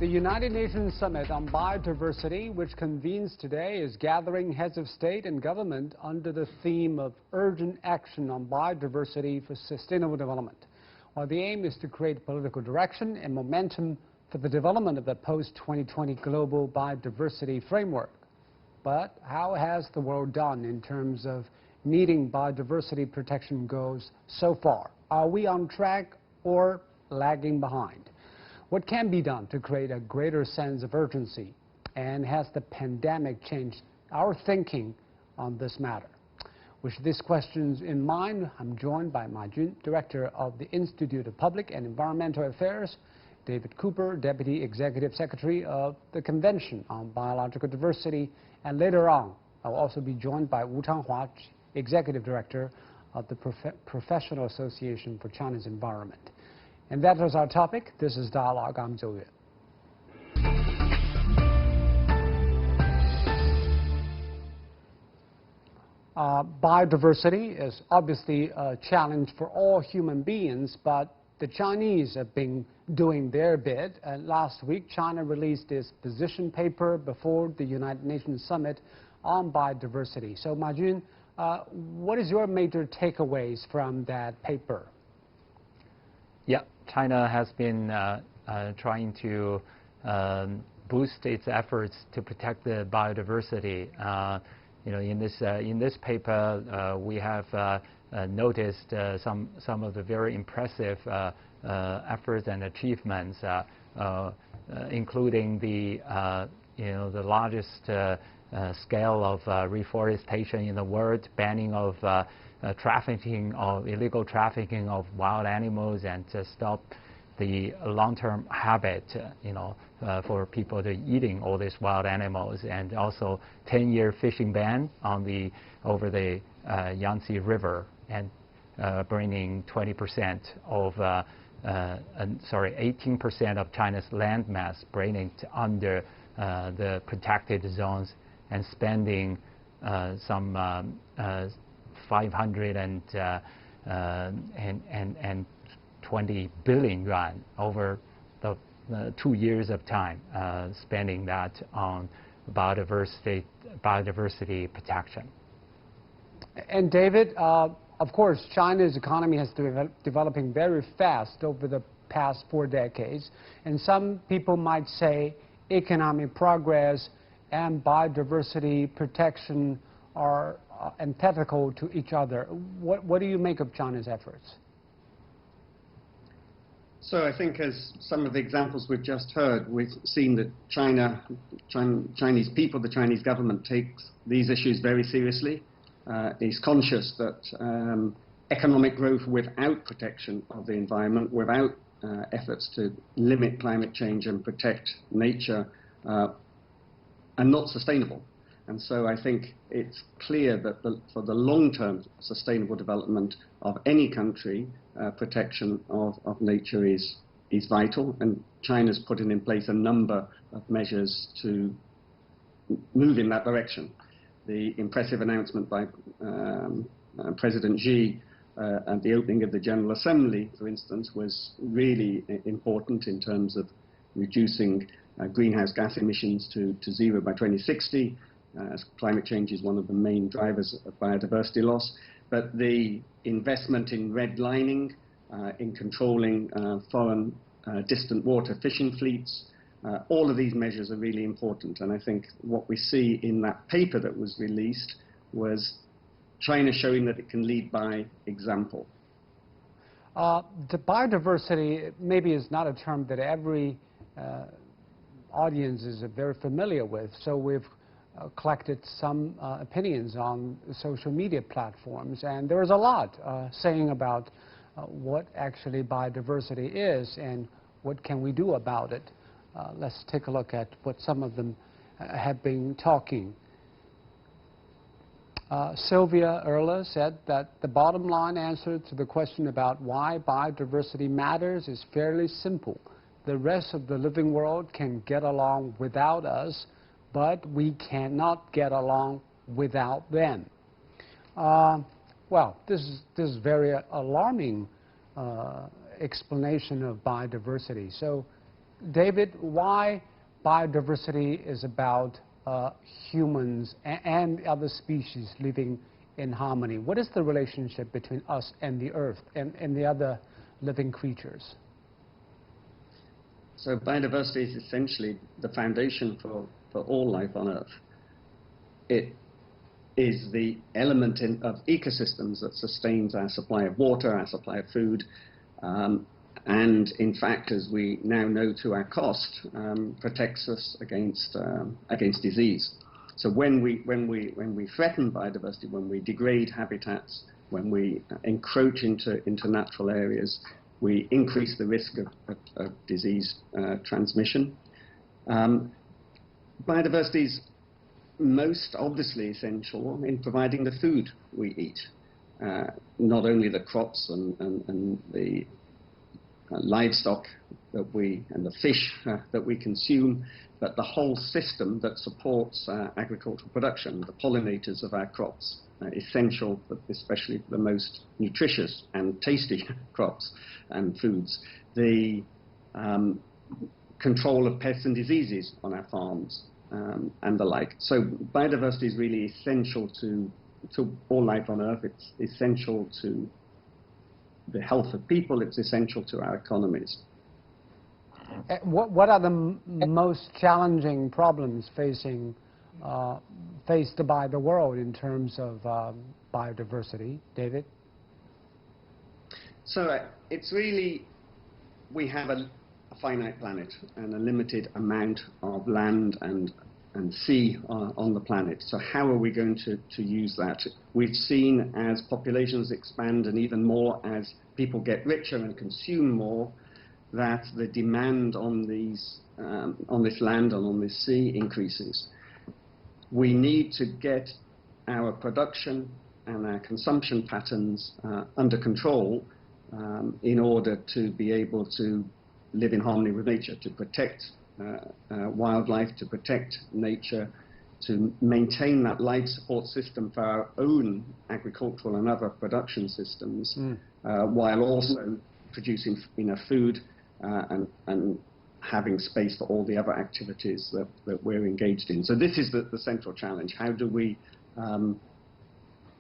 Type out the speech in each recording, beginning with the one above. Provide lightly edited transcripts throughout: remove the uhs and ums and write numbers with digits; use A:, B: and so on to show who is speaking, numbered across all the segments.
A: The United Nations Summit on Biodiversity, which convenes today, is gathering heads of state and government under the theme of urgent action on biodiversity for sustainable development. While the aim is to create political direction and momentum for the development of the post-2020 global biodiversity framework. But how has the world done in terms of meeting biodiversity protection goals so far? Are we on track or lagging behind? What can be done to create a greater sense of urgency? And has the pandemic changed our thinking on this matter? With these questions in mind, I'm joined by Ma Jun, Director of the Institute of Public and Environmental Affairs, David Cooper, Deputy Executive Secretary of the Convention on Biological Diversity, and later on, I'll also be joined by Wu Changhua, Executive Director of the Professional Association for China's Environment. And that was our topic. This is Dialogue. I'm Zhou Yue. Biodiversity is obviously a challenge for all human beings, but the Chinese have been doing their bit. Last week, China released its position paper before the United Nations Summit on Biodiversity. So, Ma Jun, what is your major takeaways from that paper?
B: Yeah, China has been trying to boost its efforts to protect the biodiversity. In this paper, we have noticed some of the very impressive efforts and achievements, including the largest scale of reforestation in the world, banning of illegal trafficking of wild animals, and to stop the long-term habit, for people to eating all these wild animals, and also 10-year fishing ban on over the Yangtze River, and bringing 20% of 18% of China's land mass bringing under the protected zones, and spending some 520 billion yuan over the 2 years of time, spending that on biodiversity protection.
A: And David, of course, China's economy has been developing very fast over the past 4 decades, and some people might say economic progress and biodiversity protection are antithetical to each other. What do you make of China's efforts?
C: So I think, as some of the examples we've just heard, we've seen that Chinese people, the Chinese government, takes these issues very seriously. Is conscious that economic growth without protection of the environment, without efforts to limit climate change and protect nature, are not sustainable. And so I think it's clear that for the long-term sustainable development of any country, protection of nature is vital. And China's putting in place a number of measures to move in that direction. The impressive announcement by President Xi at the opening of the General Assembly, for instance, was really important in terms of reducing greenhouse gas emissions to zero by 2060. As climate change is one of the main drivers of biodiversity loss. But the investment in redlining, in controlling foreign distant water fishing fleets, all of these measures are really important. And I think what we see in that paper that was released was China showing that it can lead by example.
A: The biodiversity maybe is not a term that every audience is very familiar with, so we've collected some opinions on social media platforms, and there is a lot saying about what actually biodiversity is and what can we do about it. Let's take a look at what some of them have been talking. Sylvia Erla said that the bottom line answer to the question about why biodiversity matters is fairly simple. The rest of the living world can get along without us, but we cannot get along without them. Well, this is very alarming explanation of biodiversity. So David, why biodiversity is about humans and other species living in harmony? What is the relationship between us and the Earth and the other living creatures?
C: So biodiversity is essentially the foundation for all life on Earth. It is the element of ecosystems that sustains our supply of water, our supply of food, and in fact, as we now know to our cost, protects us against disease. So when we threaten biodiversity, when we degrade habitats, when we encroach into natural areas, we increase the risk of disease transmission. Biodiversity is most obviously essential in providing the food we eat. Not only the crops and the livestock and the fish that we consume, but the whole system that supports agricultural production, the pollinators of our crops, essential, especially for the most nutritious and tasty crops and foods. The control of pests and diseases on our farms and the like. So biodiversity is really essential to all life on Earth. It's essential to the health of people. It's essential to our economies.
A: What are the most challenging problems faced by the world in terms of biodiversity, David?
C: So it's really, we have a finite planet and a limited amount of land and sea on the planet. So how are we going to use that? We've seen as populations expand and even more as people get richer and consume more, that the demand on this land and on this sea increases. We need to get our production and our consumption patterns under control in order to be able to live in harmony with nature, to protect wildlife, to protect nature, to maintain that life support system for our own agricultural and other production systems, while also producing enough food and having space for all the other activities that we're engaged in. So this is the central challenge. How do we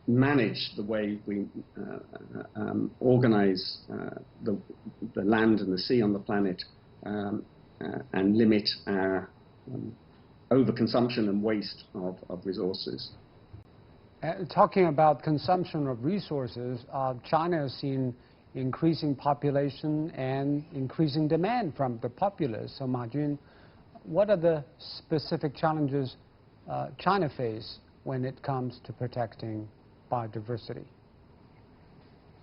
C: manage the way we organize the land and the sea on the planet and limit our overconsumption and waste of resources?
A: Talking about consumption of resources, China has seen increasing population and increasing demand from the populace. So Ma Jun, what are the specific challenges China face when it comes to protecting biodiversity?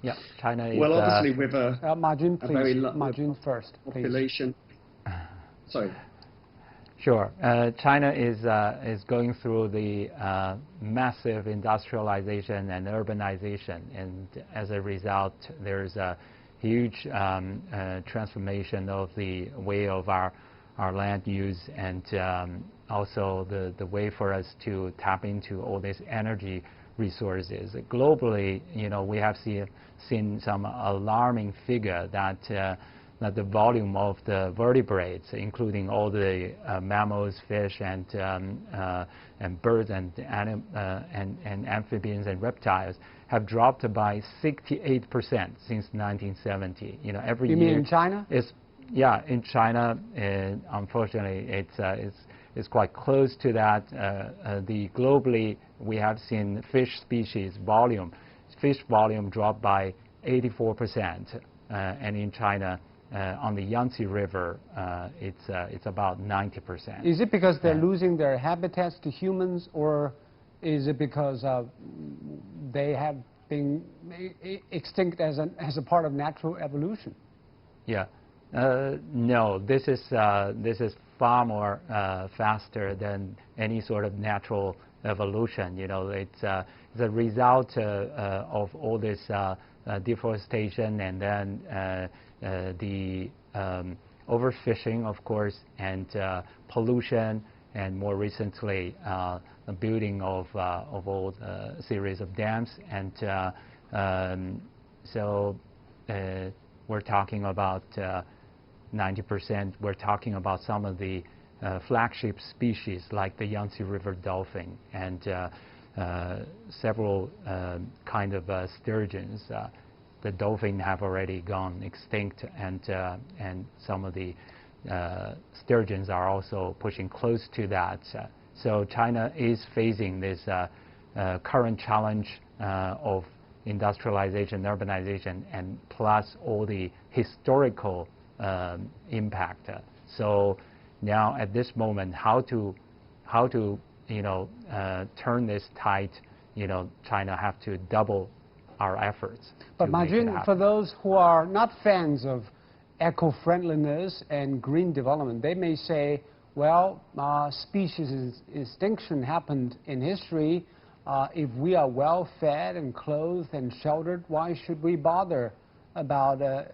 B: Yeah, China is...
C: Well, obviously with
A: Ma Jun, please.
C: Very
A: Ma Jun first, please.
C: Population. Sorry.
B: Sure. China is going through the massive industrialization and urbanization, and as a result, there's a huge transformation of the way of our land use, and also the way for us to tap into all these energy resources. Globally, we have seen some alarming figure that the volume of the vertebrates, including all the mammals, fish, and birds, and amphibians and reptiles, have dropped by 68% since 1970. Every
A: year. You mean in China?
B: Yeah, in China, unfortunately, it's quite close to that. Globally, we have seen fish volume drop by 84%, and in China, on the Yangtze River, it's about 90%.
A: Is it because they're losing their habitats to humans, or is it because they have been extinct as a part of natural evolution?
B: Yeah, no. This is far more faster than any sort of natural evolution. It's a result of all this deforestation, and then the overfishing, of course, and pollution, and more recently the building of all a series of dams, and so we're talking about 90%, we're talking about some of the flagship species like the Yangtze River dolphin and several kind of sturgeons. The dolphin have already gone extinct, and some of the sturgeons are also pushing close to that. So China is facing this current challenge of industrialization, urbanization, and plus all the historical impact. So now at this moment, how to turn this tide? China have to double our efforts.
A: But Majin, for those who are not fans of eco-friendliness and green development, they may say, well, species extinction happened in history. If we are well fed and clothed and sheltered, why should we bother about a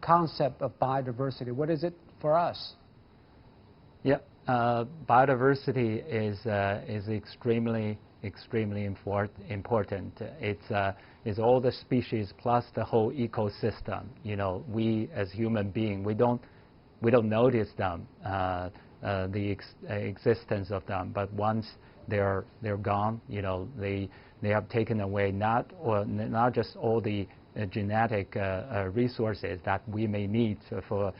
A: concept of biodiversity? What is it for us?
B: Yeah, biodiversity is extremely important. It's all the species plus the whole ecosystem. We as human beings, we don't notice them, the existence of them. But once they're gone, they have taken away not just all the genetic resources that we may need for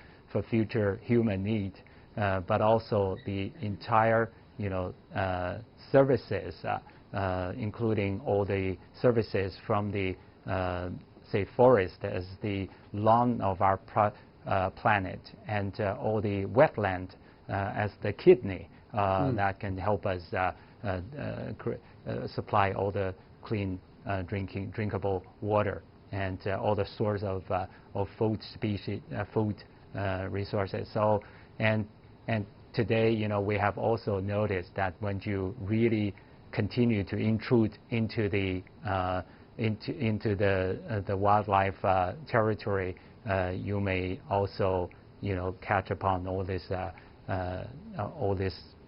B: future human need, but also the entire services, including all the services from the say forest as the lung of our planet, and all the wetland as the kidney that can help us supply all the clean drinkable water, and all the source of food species, food resources. So and today, we have also noticed that when you really continue to intrude into the wildlife territory, you may also catch upon all these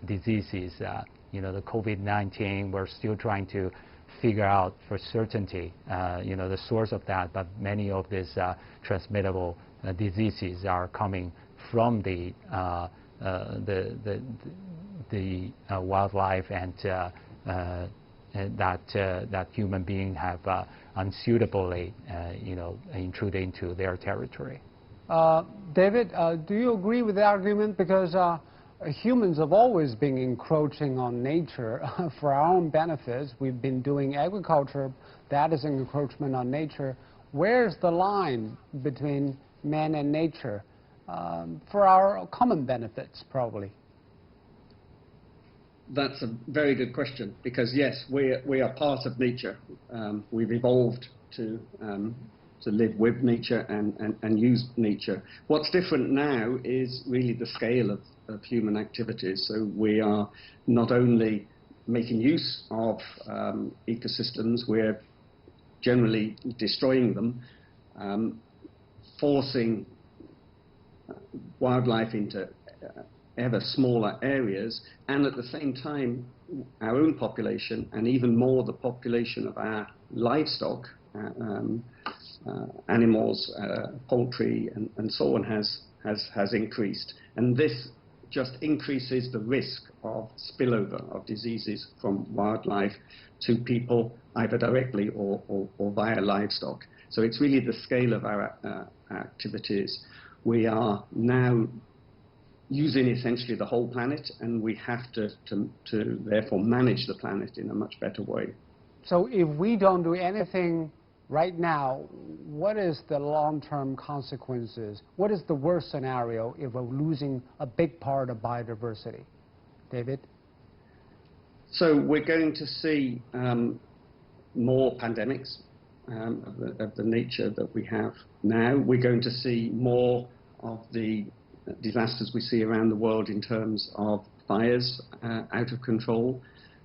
B: diseases. The COVID-19, we're still trying to figure out for certainty the source of that, but many of these transmittable diseases are coming from the wildlife, and that human beings have unsuitably intruded into their territory.
A: David, do you agree with the argument? Because humans have always been encroaching on nature for our own benefits. We've been doing agriculture. That is an encroachment on nature. Where's the line between man and nature? For our common benefits, probably.
C: That's a very good question, because yes, we are part of nature. We've evolved to live with nature and use nature. What's different now is really the scale of human activities. So we are not only making use of ecosystems, we're generally destroying them, forcing wildlife into ever smaller areas, and at the same time our own population, and even more the population of our livestock, animals, poultry and so on has increased. And this just increases the risk of spillover of diseases from wildlife to people, either directly or via livestock. So it's really the scale of our activities. We are now using essentially the whole planet, and we have to therefore manage the planet in a much better way.
A: So if we don't do anything right now, what is the long-term consequences? What is the worst scenario if we're losing a big part of biodiversity? David?
C: So we're going to see more pandemics of the nature that we have now. We're going to see more of the disasters we see around the world in terms of fires out of control.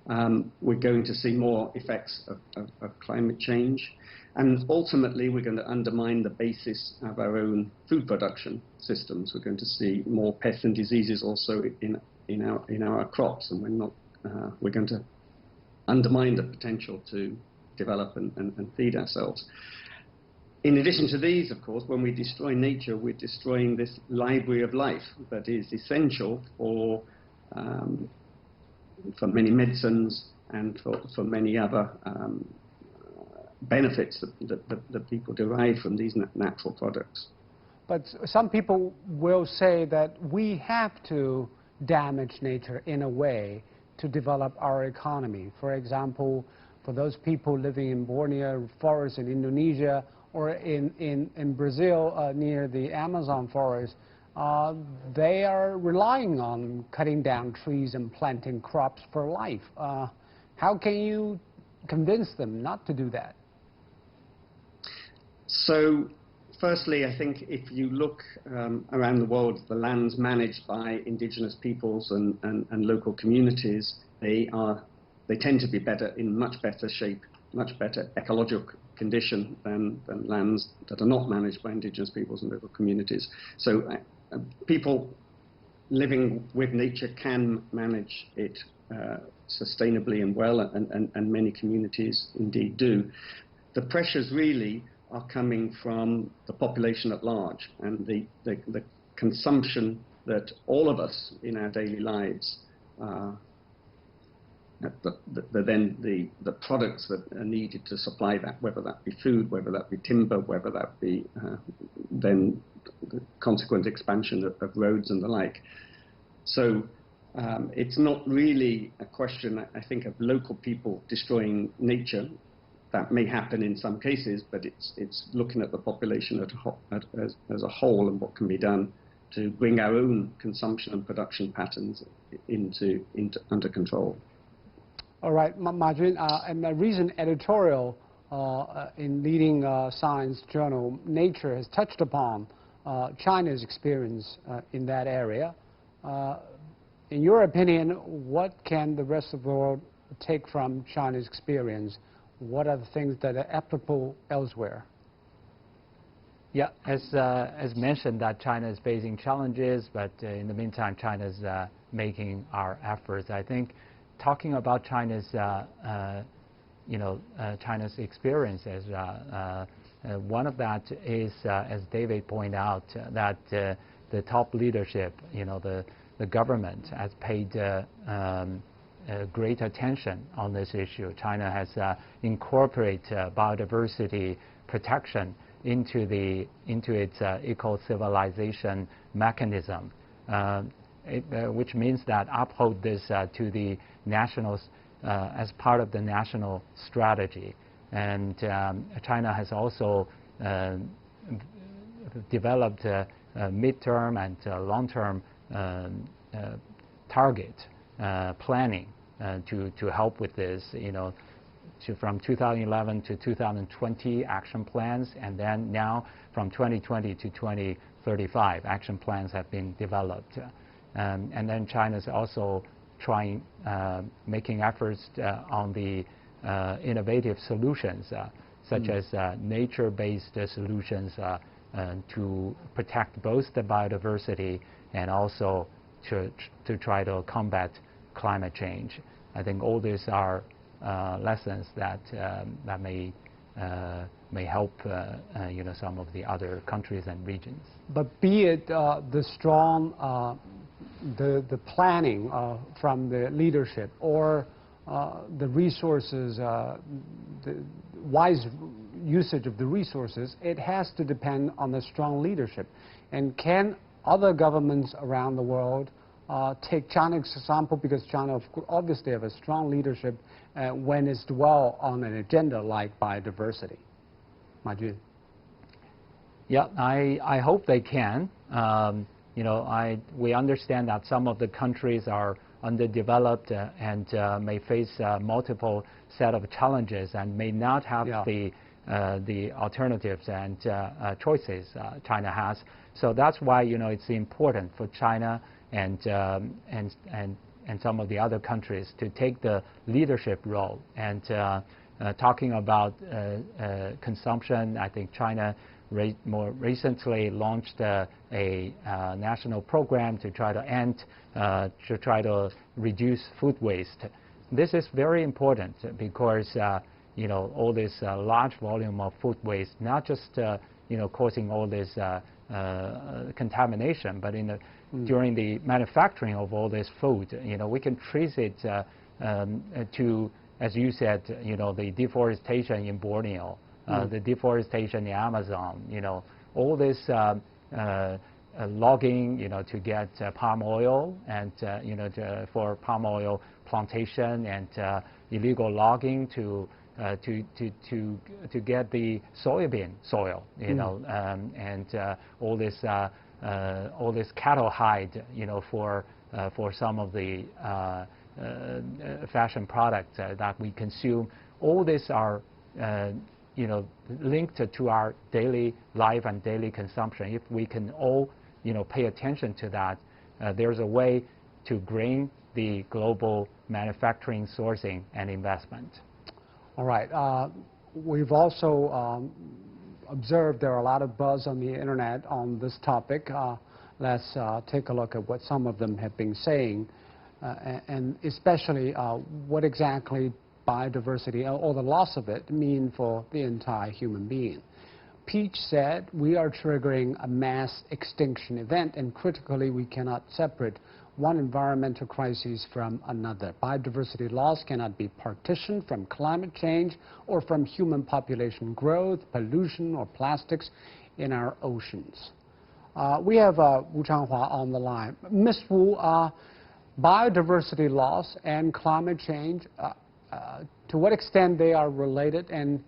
C: We're going to see more effects of climate change. And ultimately, we're going to undermine the basis of our own food production systems. We're going to see more pests and diseases also in our crops, and we're going to undermine the potential to develop and feed ourselves. In addition to these, of course, when we destroy nature, we're destroying this library of life that is essential for many medicines and for many other benefits that people derive from these natural products.
A: But some people will say that we have to damage nature in a way to develop our economy. For example, for those people living in Borneo forest in Indonesia or in Brazil near the Amazon forest, they are relying on cutting down trees and planting crops for life. How can you convince them not to do that?
C: So, firstly, I think if you look around the world, the lands managed by indigenous peoples and local communities, they tend to be in much better shape, much better ecological condition than lands that are not managed by indigenous peoples and local communities. So people living with nature can manage it sustainably and well, and many communities indeed do. The pressures really are coming from the population at large and the consumption that all of us in our daily lives, the products that are needed to supply that, whether that be food, whether that be timber, whether that be then the consequent expansion of roads and the like. So it's not really a question, I think, of local people destroying nature. That may happen in some cases, but it's looking at the population as a whole and what can be done to bring our own consumption and production patterns under control.
A: All right, Ma Jun, in a recent editorial in leading science journal, Nature has touched upon China's experience in that area. In your opinion, what can the rest of the world take from China's experience? What are the things that are applicable elsewhere?
B: Yeah, as mentioned, that China is facing challenges, but in the meantime, China is making our efforts. I think talking about China's, China's experiences, one of that is, as David pointed out, that the top leadership, the government has paid great attention on this issue. China has incorporated biodiversity protection into its eco-civilization mechanism, which means that uphold this to the national, as part of the national strategy. And China has also developed midterm and long-term target planning to help with this, from 2011 to 2020 action plans, and then now from 2020 to 2035 action plans have been developed. And then China's also making efforts on the innovative solutions, such as nature-based solutions to protect both the biodiversity and also to try to combat climate change. I think all these are lessons that may help some of the other countries and regions.
A: But be it the strong the planning from the leadership or the resources, the wise usage of the resources, it has to depend on the strong leadership. And can other governments around the world take China's example, because China obviously have a strong leadership when it's dwell on an agenda like biodiversity? Ma Jun.
B: Yeah, I hope they can. We understand that some of the countries are underdeveloped and may face multiple set of challenges and may not have the alternatives and choices China has. So that's why it's important for China and some of the other countries to take the leadership role. And talking about consumption, I think China more recently launched a national program to try to reduce food waste. This is very important because all this large volume of food waste, not just causing all this contamination, but during the manufacturing of all this food, we can trace it to, as you said, the deforestation in Borneo, the deforestation in Amazon, all this logging, to get palm oil and for palm oil plantation, and illegal logging to get the soybean soil, and all this cattle hide, for some of the fashion products that we consume. All these are linked to our daily life and daily consumption. If we can all pay attention to that, there's a way to bring the global manufacturing, sourcing, and investment.
A: All right. We've also observed there are a lot of buzz on the internet on this topic. Let's take a look at what some of them have been saying, and especially what exactly biodiversity or the loss of it mean for the entire human being. Peach said, we are triggering a mass extinction event, and critically we cannot separate one environmental crisis from another. Biodiversity loss cannot be partitioned from climate change or from human population growth, pollution, or plastics in our oceans. We have Wu Changhua on the line. Ms. Wu, biodiversity loss and climate change, to what extent they are related, and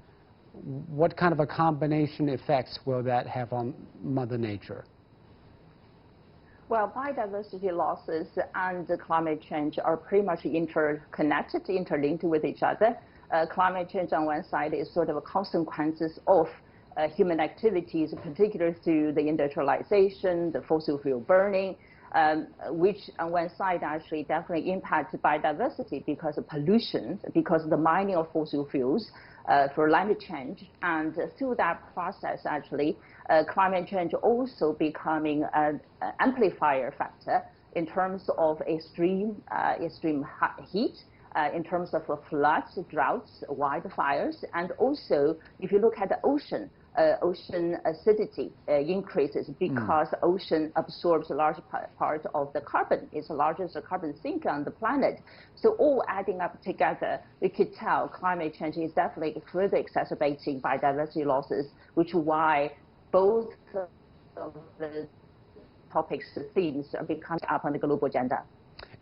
A: what kind of a combination effects will that have on Mother Nature?
D: Well, biodiversity losses and climate change are pretty much interconnected, interlinked with each other. Climate change on one side is sort of consequences of human activities, particularly through the industrialization, the fossil fuel burning, which on one side actually definitely impacts biodiversity because of pollution, because of the mining of fossil fuels for climate change. And through that process, actually, climate change also becoming an amplifier factor in terms of extreme heat, in terms of floods, droughts, wildfires, and also if you look at the ocean, ocean acidity increases because the ocean absorbs a large part of the carbon. It's the largest carbon sink on the planet. So all adding up together, we could tell climate change is definitely further exacerbating biodiversity losses, which is why both of the topics, themes are becoming up on the global agenda.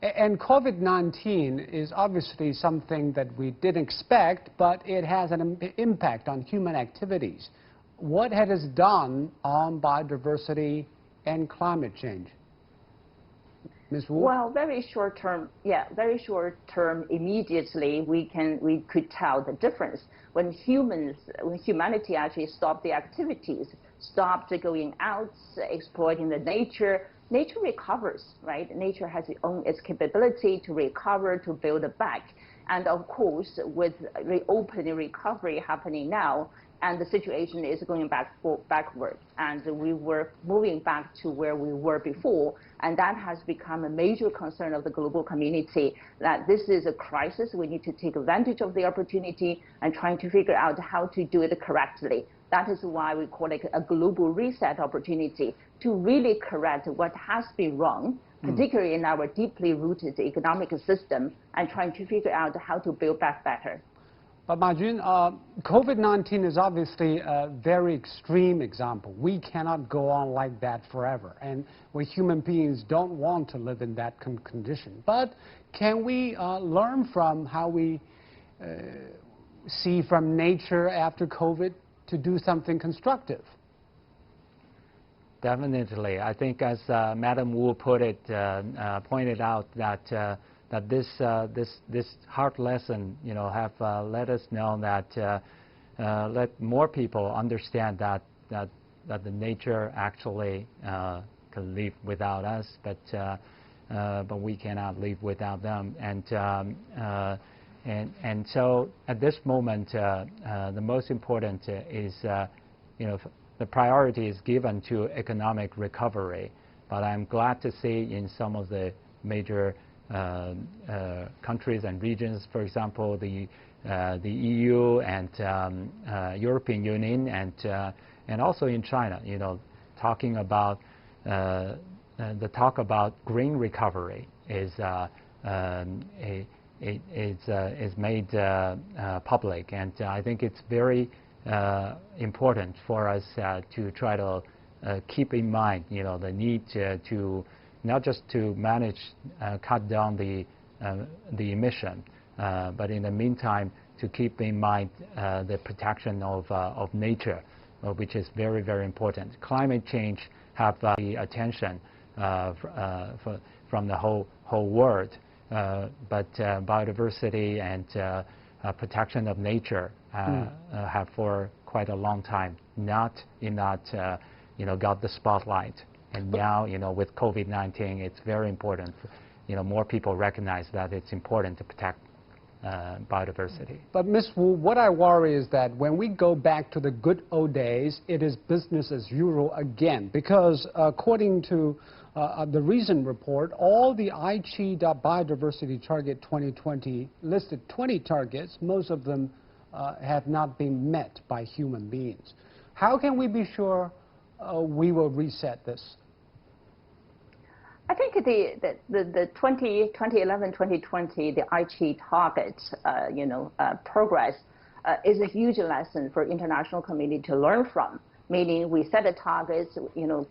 A: And COVID-19 is obviously something that we didn't expect, but it has an impact on human activities. What has it done on biodiversity and climate change? Ms. Wu?
D: Well, very short term, immediately we could tell the difference. When humanity actually stopped the activities, stopped going out, exploiting the nature recovers, right? Nature has its capability to recover, to build back. And of course, with reopening recovery happening now, and the situation is going backward, and we were moving back to where we were before, and that has become a major concern of the global community, that this is a crisis. We need to take advantage of the opportunity and trying to figure out how to do it correctly. That is why we call it a global reset opportunity to really correct what has been wrong, particularly in our deeply rooted economic system, and trying to figure out how to build back better.
A: But Ma Jun, COVID-19 is obviously a very extreme example. We cannot go on like that forever, and we human beings don't want to live in that condition. But can we learn from how we see from nature after COVID to do something constructive?
B: Definitely. I think as Madam Wu pointed out that this hard lesson, have let us know that let more people understand that the nature actually can live without us, but we cannot live without them. And so at this moment, the most important is the priority is given to economic recovery. But I'm glad to see in some of the major countries and regions, for example, the EU and European Union, and also in China, talking about the talk about green recovery is made public, and I think it's very important for us to try to keep in mind, the need to not just to manage, cut down the emission, but in the meantime to keep in mind the protection of nature, which is very, very important. Climate change have the attention from the whole world, but biodiversity and protection of nature have for quite a long time not got the spotlight. And now, with COVID-19, it's very important. More people recognize that it's important to protect biodiversity.
A: But Ms. Wu, what I worry is that when we go back to the good old days, it is business as usual again. Because according to the recent report, all the Aichi Biodiversity Target 2020 listed 20 targets. Most of them have not been met by human beings. How can we be sure we will reset this?
D: I think the 2011-2020, the Aichi target, progress is a huge lesson for international community to learn from. Meaning, we set the targets.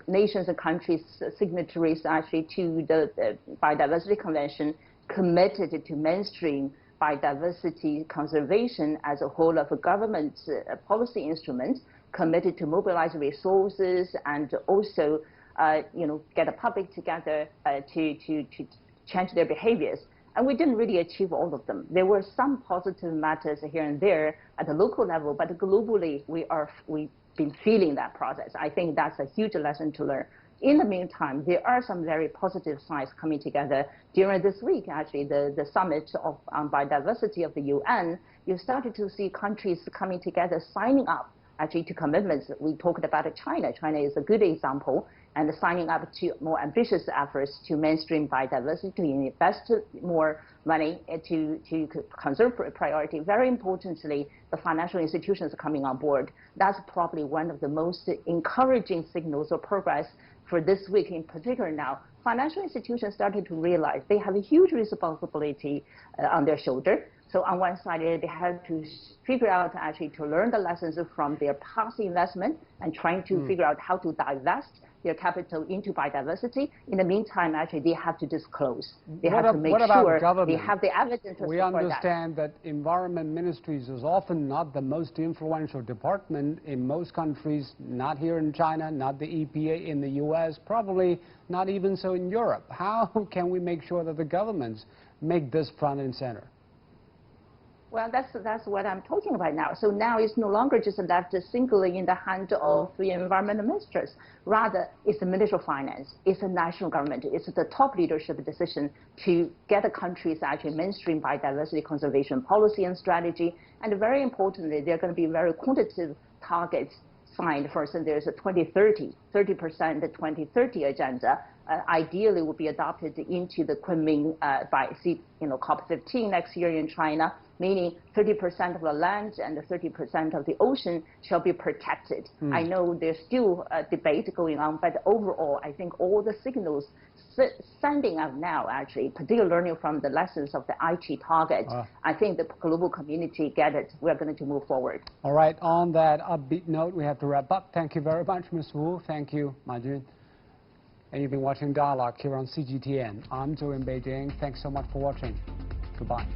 D: Nations and countries, signatories actually to the Biodiversity Convention, committed to mainstream biodiversity conservation as a whole of a government policy instrument, committed to mobilize resources and also get the public together to change their behaviors. And we didn't really achieve all of them. There were some positive matters here and there at the local level, but globally we've been feeling that process. I think that's a huge lesson to learn. In the meantime, there are some very positive signs coming together. During this week, actually, the summit on biodiversity of the UN, you started to see countries coming together, signing up actually to commitments. We talked about China. China is a good example, and signing up to more ambitious efforts to mainstream biodiversity, to invest more money to conserve priority. Very importantly, the financial institutions are coming on board. That's probably one of the most encouraging signals of progress for this week in particular now. Financial institutions started to realize they have a huge responsibility on their shoulder. So on one side, they have to figure out actually to learn the lessons from their past investment and trying to figure out how to divest their capital into biodiversity. In the meantime, actually, they have to disclose. They have to make sure they have the evidence to support that.
A: We understand that environment ministries is often not the most influential department in most countries, not here in China, not the EPA in the US, probably not even so in Europe. How can we make sure that the governments make this front and center?
D: Well, that's what I'm talking about now. So now it's no longer just left singly in the hand of the environmental ministers. Rather, it's the Ministry of Finance, it's the national government, it's the top leadership decision to get the countries actually mainstream biodiversity conservation policy and strategy. And very importantly, there are going to be very quantitative targets signed. For instance, there's a 2030, 30% the 2030 agenda. Ideally will be adopted into the Kunming by COP15 next year in China, meaning 30% of the land and 30% of the ocean shall be protected. I know there's still a debate going on, but overall, I think all the signals sending out now, actually, particularly learning from the lessons of the Aichi target, I think the global community get it. We're going to move forward.
A: All right. On that upbeat note, we have to wrap up. Thank you very much, Ms. Wu. Thank you, Ma Jun. And you've been watching Dialogue here on CGTN. I'm Joe in Beijing. Thanks so much for watching. Goodbye.